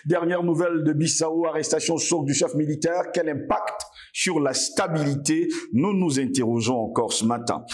Dernière nouvelle de Bissau, arrestation choc du chef militaire. Quel impact sur la stabilité? Nous nous interrogeons encore ce matin.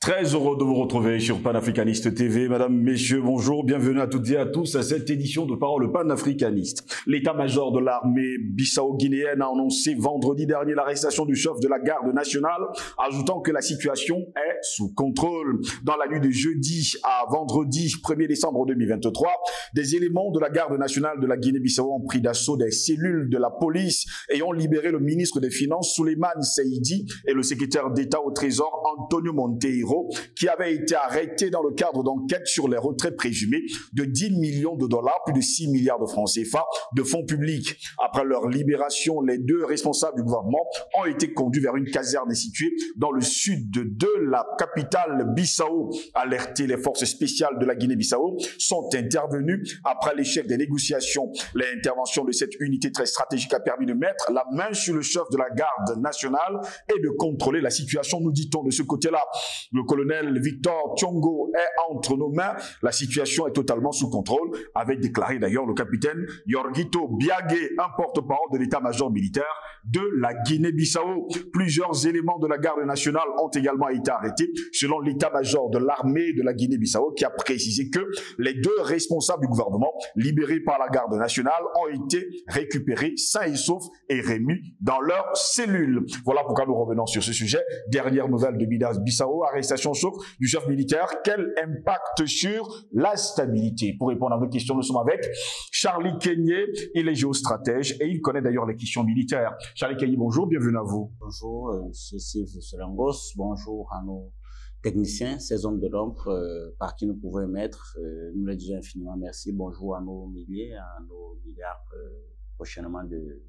Très heureux de vous retrouver sur Panafricaniste TV. Madame, messieurs, bonjour. Bienvenue à toutes et à tous à cette édition de Parole panafricaniste. L'état-major de l'armée bissau-guinéenne a annoncé vendredi dernier l'arrestation du chef de la garde nationale, ajoutant que la situation est sous contrôle. Dans la nuit de jeudi à vendredi 1er décembre 2023, des éléments de la garde nationale de la Guinée-Bissau ont pris d'assaut des cellules de la police et ont libéré le ministre des Finances Souleymane Seydi et le secrétaire d'État au Trésor Antonio Monteiro, qui avait été arrêté dans le cadre d'enquêtes sur les retraits présumés de 10 millions de dollars, plus de 6 milliards de francs CFA de fonds publics. Après leur libération, les deux responsables du gouvernement ont été conduits vers une caserne située dans le sud de la capitale Bissau. Alertés, les forces spéciales de la Guinée-Bissau sont intervenues après l'échec des négociations. L'intervention de cette unité très stratégique a permis de mettre la main sur le chef de la garde nationale et de contrôler la situation, nous dit-on de ce côté-là. Le colonel Victor Thiongo est entre nos mains. La situation est totalement sous contrôle, avait déclaré d'ailleurs le capitaine Yorgito Biagé, un porte-parole de l'état-major militaire de la Guinée-Bissau. Plusieurs éléments de la garde nationale ont également été arrêtés, selon l'état-major de l'armée de la Guinée-Bissau, qui a précisé que les deux responsables du gouvernement, libérés par la garde nationale, ont été récupérés sains et saufs et remis dans leurs cellules. Voilà pourquoi nous revenons sur ce sujet. Dernière nouvelle de Bissau, arrestation choc du chef militaire. Quel impact sur la stabilité? Pour répondre à vos questions, nous sommes avec Charlie Kenyé. Il est géostratège et il connaît d'ailleurs les questions militaires. Charlie Kenyé, bonjour, bienvenue à vous. Bonjour, c'est Sylve Solengos. Bonjour à nos techniciens, ces hommes de l'ombre par qui nous pouvons émettre. Nous les disons infiniment merci. Bonjour à nos milliers, à nos milliards prochainement de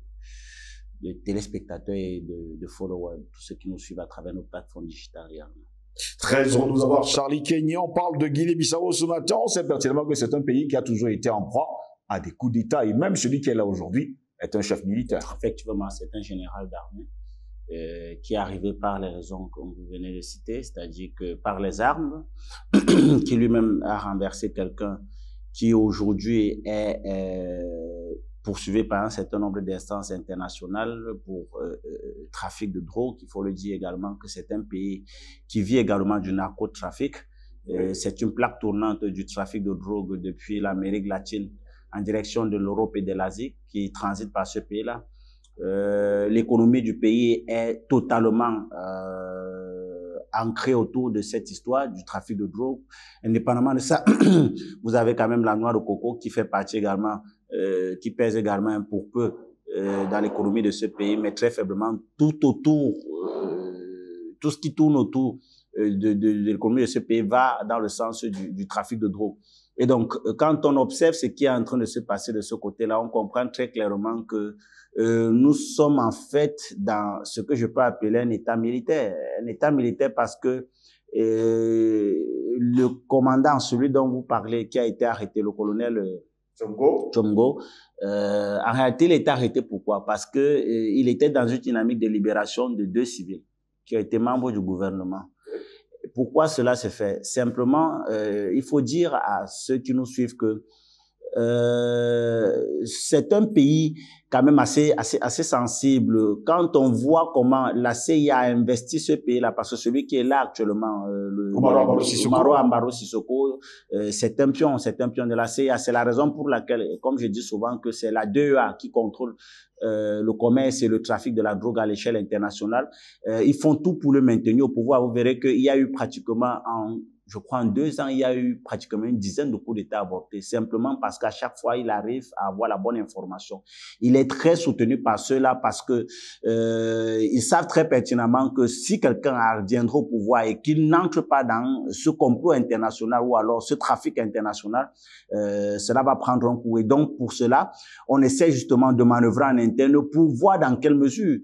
téléspectateurs et de followers, tous ceux qui nous suivent à travers nos plateformes digitales également. Très heureux de nous avoir, Charlie Kenyé. On parle de Guinée-Bissau ce matin. On sait pertinemment que c'est un pays qui a toujours été en proie à des coups d'État et même celui qui est là aujourd'hui est un chef militaire. Effectivement, c'est un général d'armée qui est arrivé par les raisons que vous venez de citer, c'est-à-dire que par les armes, qui lui-même a renversé quelqu'un qui aujourd'hui est poursuivi par un certain nombre d'instances internationales pour trafic de drogue. Il faut le dire également que c'est un pays qui vit également du narcotrafic. C'est une plaque tournante du trafic de drogue depuis l'Amérique latine en direction de l'Europe et de l'Asie qui transite par ce pays-là. L'économie du pays est totalement ancrée autour de cette histoire du trafic de drogue. Indépendamment de ça, vous avez quand même la noix de coco qui fait partie également, qui pèse également un pour peu dans l'économie de ce pays, mais très faiblement tout autour, tout ce qui tourne autour de l'économie de ce pays va dans le sens du trafic de drogue. Et donc, quand on observe ce qui est en train de se passer de ce côté-là, on comprend très clairement que nous sommes en fait dans ce que je peux appeler un état militaire. Un état militaire parce que le commandant, celui dont vous parlez, qui a été arrêté, le colonel Thiongo, en réalité, il est arrêté pourquoi? Parce que il était dans une dynamique de libération de deux civils qui ont été membres du gouvernement. Pourquoi cela se fait? Simplement, il faut dire à ceux qui nous suivent que c'est un pays quand même assez sensible. Quand on voit comment la CIA a investi ce pays-là, parce que celui qui est là actuellement, Umaro Ambaro Sissoko, c'est un pion de la CIA. C'est la raison pour laquelle, comme je dis souvent, que c'est la DEA qui contrôle le commerce et le trafic de la drogue à l'échelle internationale. Ils font tout pour le maintenir au pouvoir. Vous verrez qu'il y a eu pratiquement je crois en 2 ans, il y a eu pratiquement une dizaine de coups d'État avortés, simplement parce qu'à chaque fois, il arrive à avoir la bonne information. Il est très soutenu par ceux-là parce que ils savent très pertinemment que si quelqu'un viendra au pouvoir et qu'il n'entre pas dans ce complot international ou alors ce trafic international, cela va prendre un coup. Et donc, pour cela, on essaie justement de manœuvrer en interne pour voir dans quelle mesure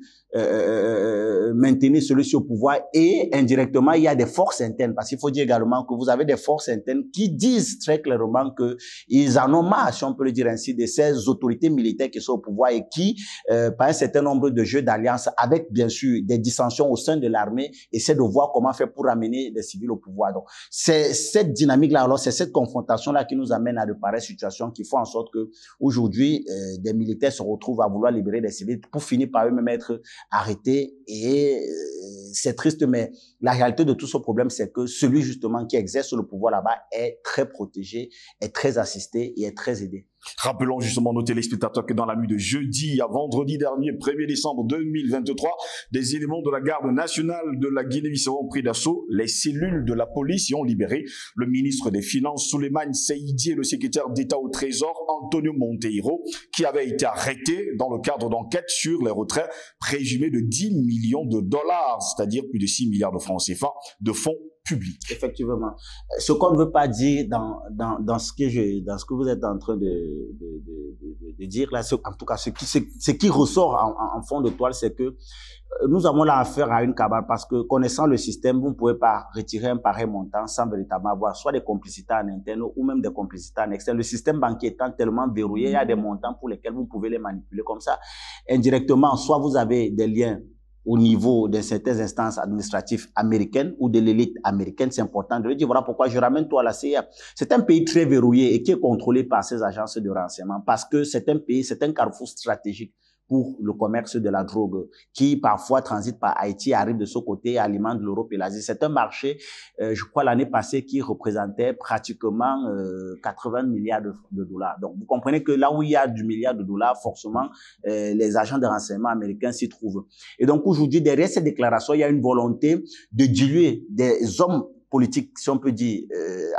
maintenir celui-ci au pouvoir et indirectement, il y a des forces internes parce qu'il faut dire également également que vous avez des forces internes qui disent très clairement que ils en ont marre, si on peut le dire ainsi, de ces autorités militaires qui sont au pouvoir et qui, par un certain nombre de jeux d'alliance, avec bien sûr des dissensions au sein de l'armée, essaient de voir comment faire pour ramener les civils au pouvoir. Donc, c'est cette dynamique-là, alors c'est cette confrontation-là qui nous amène à de pareilles situations qui font en sorte que aujourd'hui, des militaires se retrouvent à vouloir libérer des civils pour finir par eux-mêmes être arrêtés. Et c'est triste, mais la réalité de tout ce problème, c'est que celui justement qui exerce le pouvoir là-bas est très protégé, est très assisté et est très aidé. Rappelons justement nos téléspectateurs que dans la nuit de jeudi à vendredi dernier, 1er décembre 2023, des éléments de la garde nationale de la Guinée-Bissau ont pris d'assaut les cellules de la police et ont libéré le ministre des Finances Souleymane Seydi et le secrétaire d'État au Trésor Antonio Monteiro, qui avaient été arrêtés dans le cadre d'enquêtes sur les retraits présumés de 10 millions de dollars, c'est-à-dire plus de 6 milliards de francs CFA de fonds public. Effectivement. Ce qu'on ne veut pas dire dans ce que vous êtes en train de dire là, en tout cas, ce qui ressort en fond de toile, c'est que nous avons là affaire à une cabale parce que connaissant le système, vous ne pouvez pas retirer un pareil montant sans véritablement avoir soit des complicités en interne ou même des complicités en externe. Le système banquier étant tellement verrouillé, il y a des montants pour lesquels vous pouvez les manipuler comme ça. Indirectement, soit vous avez des liens au niveau de certaines instances administratives américaines ou de l'élite américaine, c'est important de le dire. Voilà pourquoi je ramène toi à la CIA. C'est un pays très verrouillé et qui est contrôlé par ces agences de renseignement parce que c'est un pays, c'est un carrefour stratégique pour le commerce de la drogue qui parfois transite par Haïti, arrive de ce côté et alimente l'Europe et l'Asie. C'est un marché, je crois l'année passée, qui représentait pratiquement 80 milliards de dollars. Donc vous comprenez que là où il y a du milliard de dollars, forcément les agents de renseignement américains s'y trouvent. Et donc aujourd'hui, derrière ces déclarations, il y a une volonté de diluer des hommes politiques, si on peut dire,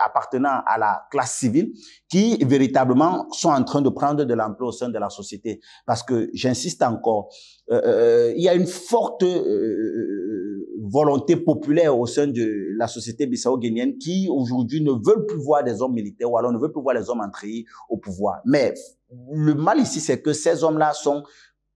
appartenant à la classe civile, qui véritablement sont en train de prendre de l'ampleur au sein de la société. Parce que, j'insiste encore, il y a une forte volonté populaire au sein de la société bissau-guinéenne qui, aujourd'hui, ne veulent plus voir des hommes militaires ou alors ne veulent plus voir les hommes entrer au pouvoir. Mais le mal ici, c'est que ces hommes-là sont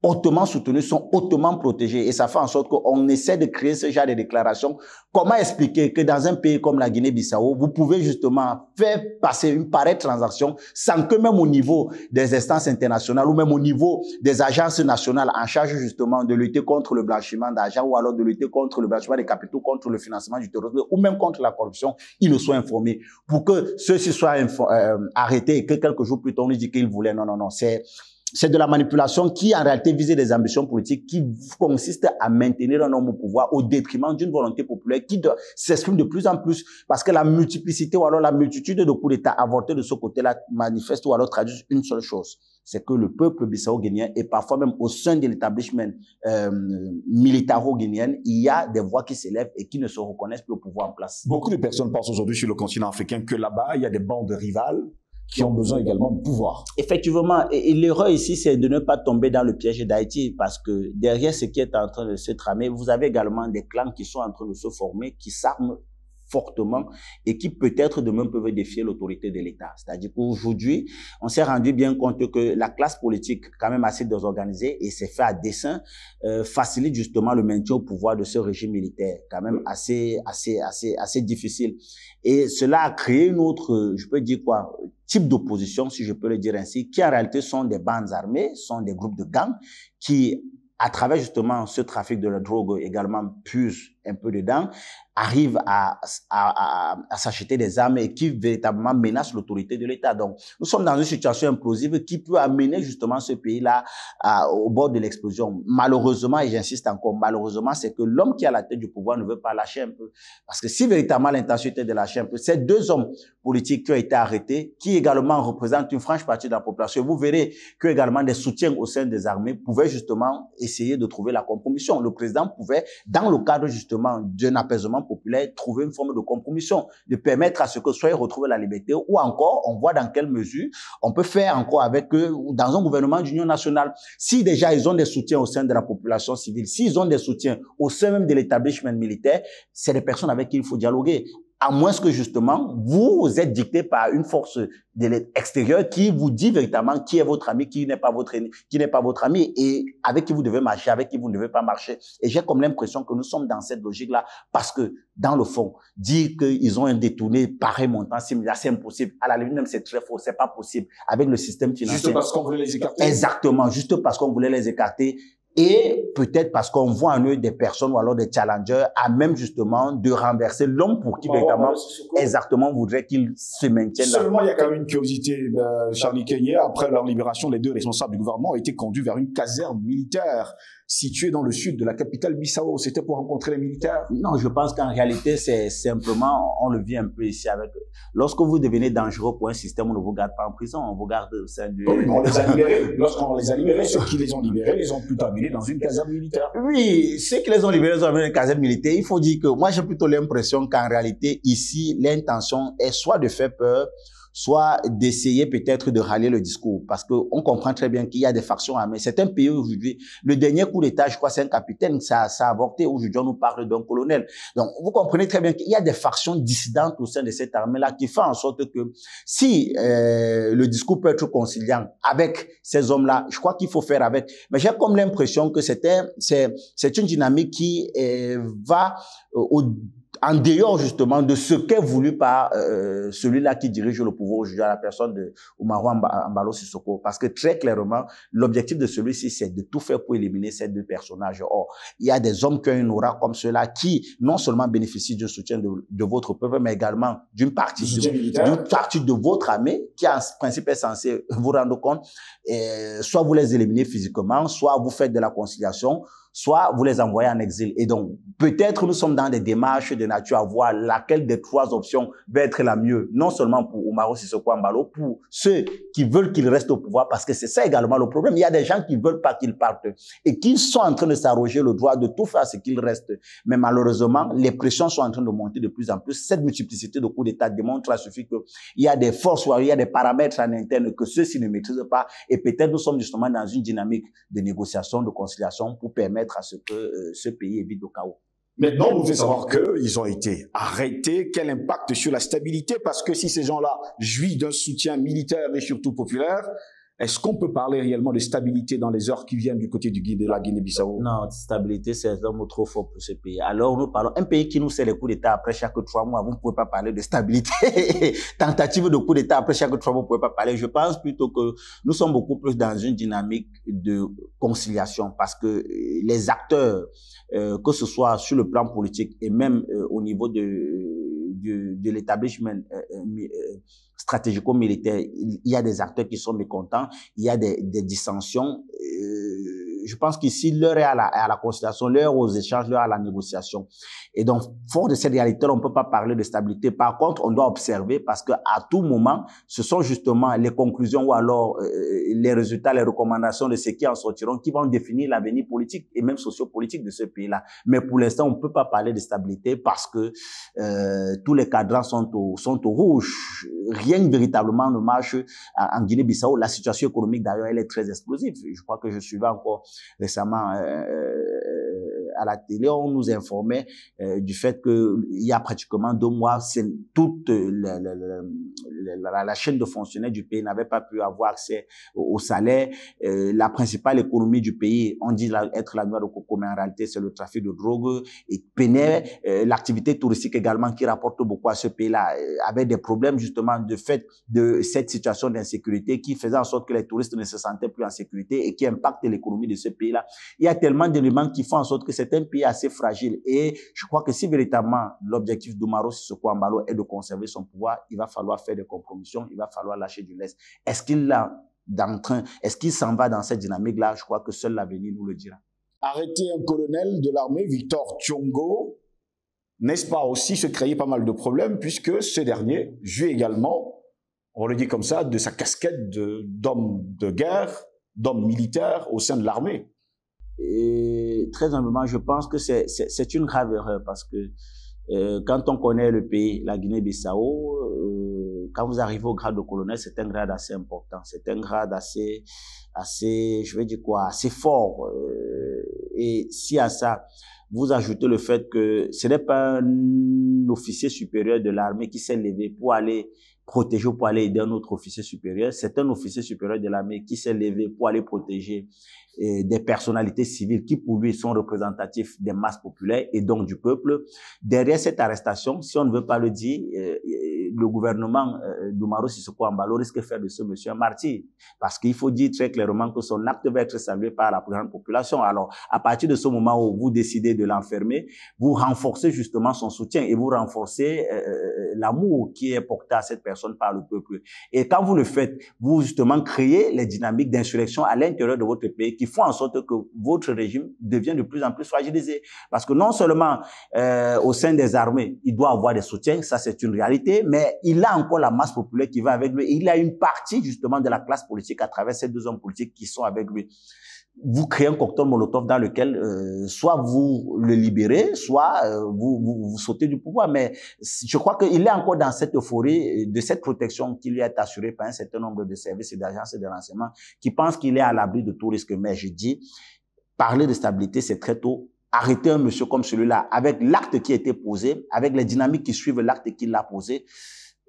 hautement soutenus, sont hautement protégés. Et ça fait en sorte qu'on essaie de créer ce genre de déclarations. Comment expliquer que dans un pays comme la Guinée-Bissau, vous pouvez justement faire passer une pareille transaction sans que même au niveau des instances internationales ou même au niveau des agences nationales en charge justement de lutter contre le blanchiment d'argent ou alors de lutter contre le blanchiment des capitaux, contre le financement du terrorisme ou même contre la corruption, ils ne soient informés. Pour que ceux-ci soient arrêtés et que quelques jours plus tard, on nous dit qu'ils voulaient. Non, non, non, c'est de la manipulation qui, en réalité, visait des ambitions politiques qui consistent à maintenir un homme au pouvoir au détriment d'une volonté populaire qui s'exprime de plus en plus parce que la multiplicité ou alors la multitude de coups d'État avortés de ce côté-là manifeste ou alors traduit une seule chose. C'est que le peuple bissau-guinéen et parfois même au sein de l'établissement militaro-guinéen, il y a des voix qui s'élèvent et qui ne se reconnaissent plus au pouvoir en place. Beaucoup de personnes pensent aujourd'hui sur le continent africain que là-bas, il y a des bandes rivales qui ont besoin également de pouvoir. Effectivement, et l'erreur ici, c'est de ne pas tomber dans le piège d'Haïti, parce que derrière ce qui est en train de se tramer, vous avez également des clans qui sont en train de se former, qui s'arment fortement et qui peut-être demain peuvent défier l'autorité de l'État. C'est-à-dire qu'aujourd'hui, on s'est rendu bien compte que la classe politique, quand même assez désorganisée, et c'est fait à dessein, facilite justement le maintien au pouvoir de ce régime militaire, quand même assez difficile. Et cela a créé une autre, je peux dire quoi, type d'opposition, si je peux le dire ainsi, qui en réalité sont des bandes armées, sont des groupes de gangs qui, à travers justement ce trafic de la drogue également puise un peu dedans, arrivent à s'acheter des armes et qui véritablement menacent l'autorité de l'État. Donc, nous sommes dans une situation implosive qui peut amener justement ce pays-là au bord de l'explosion. Malheureusement, et j'insiste encore, malheureusement, c'est que l'homme qui est à la tête du pouvoir ne veut pas lâcher un peu. Parce que si véritablement l'intention était de lâcher un peu, ces deux hommes politiques qui ont été arrêtés, qui également représentent une franche partie de la population, vous verrez que également des soutiens au sein des armées pouvaient justement essayer de trouver la compromission. Le président pouvait, dans le cadre justement d'un apaisement populaire, trouver une forme de compromission, de permettre à ce que soit retrouver la liberté, ou encore, on voit dans quelle mesure on peut faire encore avec eux, dans un gouvernement d'union nationale. Si déjà ils ont des soutiens au sein de la population civile, s'ils ont des soutiens au sein même de l'établissement militaire, c'est des personnes avec qui il faut dialoguer. à moins que justement, vous êtes dicté par une force de l'extérieur qui vous dit véritablement qui est votre ami, qui n'est pas votre ami et avec qui vous devez marcher, avec qui vous ne devez pas marcher. Et j'ai comme l'impression que nous sommes dans cette logique-là parce que, dans le fond, dire qu'ils ont un détourné pareil montant similaire, c'est impossible. À la limite même, c'est très faux, c'est pas possible. Avec le système financier. Juste parce qu'on voulait les écarter. Exactement, juste parce qu'on voulait les écarter. Et peut-être parce qu'on voit en eux des personnes ou alors des challengers à même justement de renverser l'homme pour qui véritablement exactement voudrait qu'il se maintienne là. Seulement, il y a quand même une curiosité. Charlie Kenyé, après leur libération, les deux responsables du gouvernement ont été conduits vers une caserne militaire située dans le sud de la capitale Bissau. C'était pour rencontrer les militaires? Non, je pense qu'en réalité, c'est simplement, on le vit un peu ici avec... Lorsque vous devenez dangereux pour un système, on ne vous garde pas en prison, on vous garde au sein du... Oui, on les a libérés. Lorsqu'on les a libérés, ceux qui les ont libérés, les ont plutôt amenés dans une caserne militaire. Oui, ceux qui les ont libérés, les ont amenés dans une caserne militaire. Il faut dire que moi, j'ai plutôt l'impression qu'en réalité, ici, l'intention est soit de faire peur, soit d'essayer peut-être de rallier le discours. Parce que on comprend très bien qu'il y a des factions armées. C'est un pays aujourd'hui. Le dernier coup d'État, je crois, c'est un capitaine, ça a avorté. Aujourd'hui, on nous parle d'un colonel. Donc, vous comprenez très bien qu'il y a des factions dissidentes au sein de cette armée-là qui font en sorte que si le discours peut être conciliant avec ces hommes-là, je crois qu'il faut faire avec. Mais j'ai comme l'impression que c'est une dynamique qui va en dehors justement de ce qu'est voulu par celui-là qui dirige le pouvoir aujourd'hui, à la personne de Umaro Embalo Sissoko. Parce que très clairement, l'objectif de celui-ci, c'est de tout faire pour éliminer ces deux personnages. Or, il y a des hommes qui ont une aura comme ceux-là qui non seulement bénéficient du soutien de votre peuple, mais également d'une partie de votre armée qui en principe est censée vous rendre compte. Soit vous les éliminez physiquement, soit vous faites de la conciliation, soit vous les envoyez en exil. Et donc, peut-être nous sommes dans des démarches de nature à voir laquelle des trois options va être la mieux, non seulement pour Umaro Sissoko Embalo, pour ceux qui veulent qu'il reste au pouvoir, parce que c'est ça également le problème. Il y a des gens qui veulent pas qu'il parte et qui sont en train de s'arroger le droit de tout faire à ce qu'il reste. Mais malheureusement, les pressions sont en train de monter de plus en plus. Cette multiplicité de coups d'État démontre à suffit qu'il y a des forces, il y a des paramètres en interne que ceux-ci ne maîtrisent pas. Et peut-être nous sommes justement dans une dynamique de négociation, de conciliation pour permettre à ce que ce pays évite le chaos. Maintenant, on nous fait savoir qu'ils ont été arrêtés. Quel impact sur la stabilité? Parce que si ces gens-là jouissent d'un soutien militaire et surtout populaire, est-ce qu'on peut parler réellement de stabilité dans les heures qui viennent du côté de la Guinée-Bissau? Non, stabilité, c'est un mot trop fort pour ce pays. Alors, nous parlons, un pays qui nous sait les coups d'État après chaque 3 mois, vous ne pouvez pas parler de stabilité. Tentative de coup d'État après chaque 3 mois, vous ne pouvez pas parler. Je pense plutôt que nous sommes beaucoup plus dans une dynamique de conciliation parce que les acteurs, que ce soit sur le plan politique et même au niveau de l'établissement stratégico-militaire, il y a des acteurs qui sont mécontents, il y a des dissensions. Je pense qu'ici, l'heure est à la conciliation, l'heure aux échanges, l'heure à la négociation. Et donc, fort de cette réalité, on ne peut pas parler de stabilité. Par contre, on doit observer parce que à tout moment, ce sont justement les conclusions ou alors les résultats, les recommandations de ceux qui en sortiront qui vont définir l'avenir politique et même sociopolitique de ce pays-là. Mais pour l'instant, on ne peut pas parler de stabilité parce que tous les cadrans sont au rouge. Rien véritablement ne marche en Guinée-Bissau. La situation économique, d'ailleurs, elle est très explosive. Je crois que je suivais encore récemment à la télé, on nous informait du fait que il y a pratiquement 2 mois, toute la chaîne de fonctionnaires du pays n'avait pas pu avoir accès au salaire. La principale économie du pays, on dit être la noix de coco, mais en réalité, c'est le trafic de drogue et peinait. L'activité touristique également qui rapporte beaucoup à ce pays-là avait des problèmes justement de fait de cette situation d'insécurité qui faisait en sorte que les touristes ne se sentaient plus en sécurité et qui impacte l'économie de ce pays-là. Il y a tellement d'éléments qui font en sorte que c'est un pays assez fragile et je crois que si véritablement l'objectif d'Umaro Sissoko Embalo est de conserver son pouvoir, il va falloir faire des compromissions, il va falloir lâcher du lest. Est-ce qu'il s'en va dans cette dynamique-là? Je crois que seul l'avenir nous le dira. Arrêter un colonel de l'armée, Victor Thiongo, n'est-ce pas aussi se créer pas mal de problèmes puisque ce dernier joue également, on le dit comme ça, de sa casquette d'homme de guerre, d'homme militaire au sein de l'armée. Et très humblement, je pense que c'est une grave erreur parce que quand on connaît le pays, la Guinée-Bissau, quand vous arrivez au grade de colonel, c'est un grade assez important, c'est un grade assez, je vais dire quoi, assez fort. Et si à ça, vous ajoutez le fait que ce n'est pas un officier supérieur de l'armée qui s'est levé pour aller protéger ou pour aller aider un autre officier supérieur. C'est un officier supérieur de l'armée qui s'est levé pour aller protéger des personnalités civiles qui pour lui sont représentatifs des masses populaires et donc du peuple. Derrière cette arrestation, si on ne veut pas le dire, le gouvernement d'Umaro Sissoco Embalo risque de faire de ce monsieur un martyr. Parce qu'il faut dire très clairement que son acte va être salué par la grande population. Alors, à partir de ce moment où vous décidez de l'enfermer, vous renforcez justement son soutien et vous renforcez l'amour qui est porté à cette personne par le peuple. Et quand vous le faites, vous justement créez les dynamiques d'insurrection à l'intérieur de votre pays qui font en sorte que votre régime devient de plus en plus fragilisé. Parce que non seulement au sein des armées, il doit avoir des soutiens, ça c'est une réalité, mais il a encore la masse populaire qui va avec lui. Et il a une partie justement de la classe politique à travers ces deux hommes politiques qui sont avec lui. Vous créez un cocktail Molotov dans lequel soit vous le libérez, soit vous sautez du pouvoir. Mais je crois qu'il est encore dans cette euphorie de cette protection qui lui est assurée par un certain nombre de services et d'agences de renseignement qui pensent qu'il est à l'abri de tout risque. Mais je dis, parler de stabilité, c'est très tôt. Arrêter un monsieur comme celui-là, avec l'acte qui a été posé, avec les dynamiques qui suivent l'acte qu'il a posé,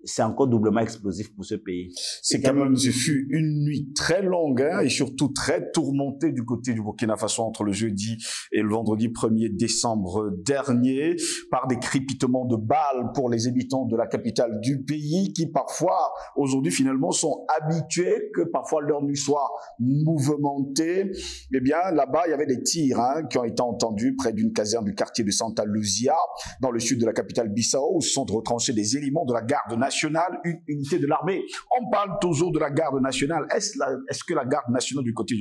c'est encore doublement explosif pour ce pays. C'est quand même, ce fut une nuit très longue hein, et surtout très tourmentée du côté du Burkina Faso entre le jeudi et le vendredi 1er décembre dernier par des crépitements de balles pour les habitants de la capitale du pays qui parfois, aujourd'hui finalement, sont habitués que parfois leur nuit soit mouvementée. Eh bien, là-bas, il y avait des tirs hein, qui ont été entendus près d'une caserne du quartier de Santa Luzia dans le sud de la capitale Bissau où se sont retranchés des éléments de la garde nationale, une unité de l'armée. On parle toujours de la garde nationale. Est-ce que la garde nationale du côté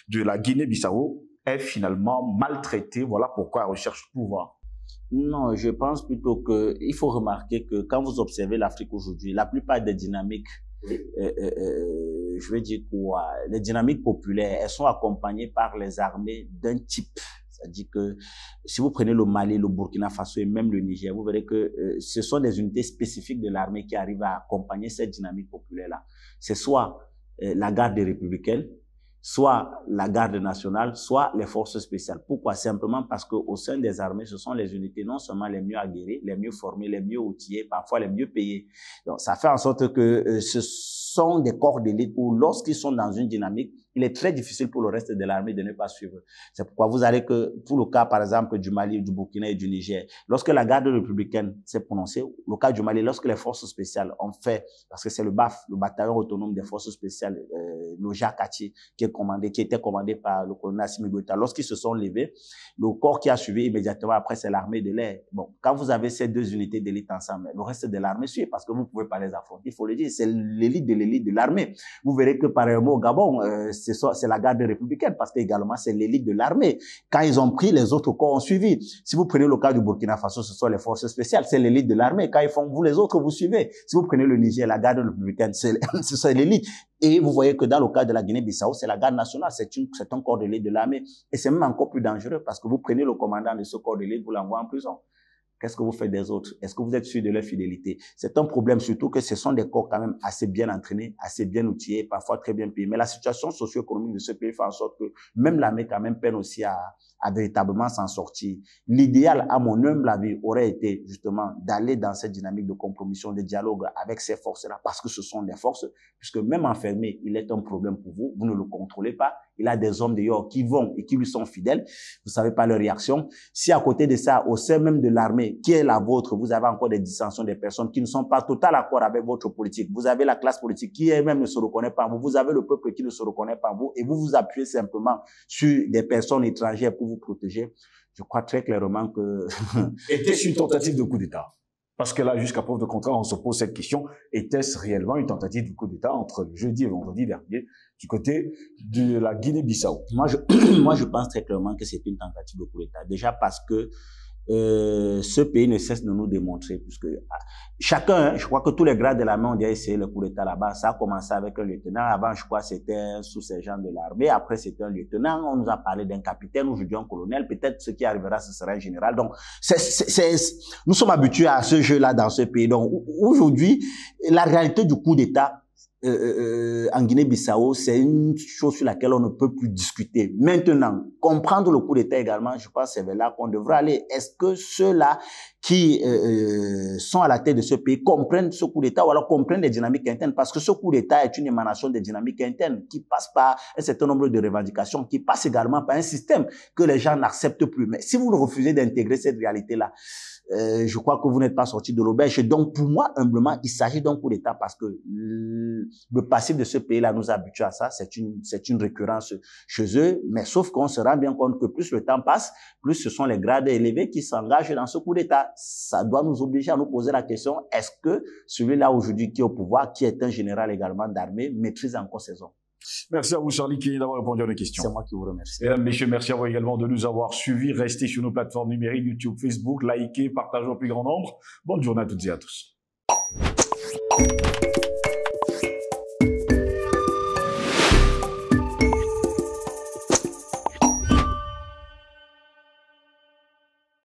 de la Guinée-Bissau est finalement maltraitée? Voilà pourquoi elle recherche le pouvoir. Non, je pense plutôt que il faut remarquer que quand vous observez l'Afrique aujourd'hui, la plupart des dynamiques, je vais dire quoi, les dynamiques populaires, elles sont accompagnées par les armées d'un type. C'est-à-dire que si vous prenez le Mali, le Burkina Faso et même le Niger, vous verrez que ce sont des unités spécifiques de l'armée qui arrivent à accompagner cette dynamique populaire-là. C'est soit la garde républicaine, soit la garde nationale, soit les forces spéciales. Pourquoi? Simplement parce qu'au sein des armées, ce sont les unités non seulement les mieux aguerries, les mieux formées, les mieux outillées, parfois les mieux payées. Donc ça fait en sorte que ce sont des corps d'élite où lorsqu'ils sont dans une dynamique, il est très difficile pour le reste de l'armée de ne pas suivre. C'est pourquoi vous allez que, pour le cas, par exemple, du Mali, du Burkina et du Niger, lorsque la garde républicaine s'est prononcée, le cas du Mali, lorsque les forces spéciales ont fait, parce que c'est le BAF, le bataillon autonome des forces spéciales, le Jakati, qui était commandé par le colonel Assimi Goïta, lorsqu'ils se sont levés, le corps qui a suivi immédiatement après, c'est l'armée de l'air. Bon, quand vous avez ces deux unités d'élite ensemble, le reste de l'armée suit, parce que vous ne pouvez pas les affronter. Il faut le dire, c'est l'élite de l'armée. Vous verrez que, par exemple, au Gabon, c'est la garde républicaine parce qu'également c'est l'élite de l'armée. Quand ils ont pris, les autres corps ont suivi. Si vous prenez le cas du Burkina Faso, ce sont les forces spéciales, c'est l'élite de l'armée. Quand ils font, vous les autres, vous suivez. Si vous prenez le Niger, la garde républicaine, c'est l'élite. Et vous voyez que dans le cas de la Guinée-Bissau, c'est la garde nationale, c'est un corps d'élite de l'armée. Et c'est même encore plus dangereux parce que vous prenez le commandant de ce corps d'élite, vous l'envoyez en prison. Qu'est-ce que vous faites des autres? Est-ce que vous êtes sûr de leur fidélité? C'est un problème, surtout que ce sont des corps quand même assez bien entraînés, assez bien outillés, parfois très bien payés. Mais la situation socio-économique de ce pays fait en sorte que même l'armée quand même peine aussi à véritablement s'en sortir. L'idéal, à mon humble avis, aurait été justement d'aller dans cette dynamique de compromission, de dialogue avec ces forces-là, parce que ce sont des forces, puisque même enfermé, il est un problème pour vous, vous ne le contrôlez pas. Il a des hommes dehors qui vont et qui lui sont fidèles. Vous savez pas leur réaction. Si à côté de ça, au sein même de l'armée, qui est la vôtre, vous avez encore des dissensions, des personnes qui ne sont pas total accord avec votre politique. Vous avez la classe politique qui elle-même ne se reconnaît pas en vous. Vous avez le peuple qui ne se reconnaît pas en vous. Et vous vous appuyez simplement sur des personnes étrangères pour vous protéger. Je crois très clairement que... Était-ce une tentative de coup d'État? Parce que là, jusqu'à preuve de contraire, on se pose cette question. Était-ce réellement une tentative de coup d'État entre le jeudi et vendredi dernier du côté de la Guinée-Bissau? Moi, je pense très clairement que c'est une tentative de coup d'État. Déjà parce que ce pays ne cesse de nous démontrer, puisque chacun, je crois que tous les grades de l'armée ont déjà essayé le coup d'État là-bas. Ça a commencé avec un lieutenant. Avant, je crois, c'était un sous-sergent de l'armée. Après, c'était un lieutenant. On nous a parlé d'un capitaine. Aujourd'hui, un colonel. Peut-être ce qui arrivera, ce sera un général. Donc, nous sommes habitués à ce jeu-là dans ce pays. Donc, aujourd'hui, la réalité du coup d'État en Guinée-Bissau, c'est une chose sur laquelle on ne peut plus discuter. Maintenant, comprendre le coup d'État également, je pense que c'est vers là qu'on devrait aller. Est-ce que ceux-là qui sont à la tête de ce pays comprennent ce coup d'État ou alors comprennent les dynamiques internes? Parce que ce coup d'État est une émanation des dynamiques internes qui passe par un certain nombre de revendications, qui passe également par un système que les gens n'acceptent plus. Mais si vous refusez d'intégrer cette réalité-là, je crois que vous n'êtes pas sorti de l'auberge. Donc, pour moi, humblement, il s'agit d'un coup d'État parce que le passif de ce pays-là nous habitue à ça. C'est une récurrence chez eux. Mais sauf qu'on se rend bien compte que plus le temps passe, plus ce sont les grades élevés qui s'engagent dans ce coup d'État. Ça doit nous obliger à nous poser la question, est-ce que celui-là aujourd'hui qui est au pouvoir, qui est un général également d'armée, maîtrise encore ses hommes? Merci à vous, Charlie Kini, d'avoir répondu à nos questions. C'est moi qui vous remercie. Mesdames, messieurs, merci à vous également de nous avoir suivis. Restez sur nos plateformes numériques, YouTube, Facebook, likez, partagez au plus grand nombre. Bonne journée à toutes et à tous.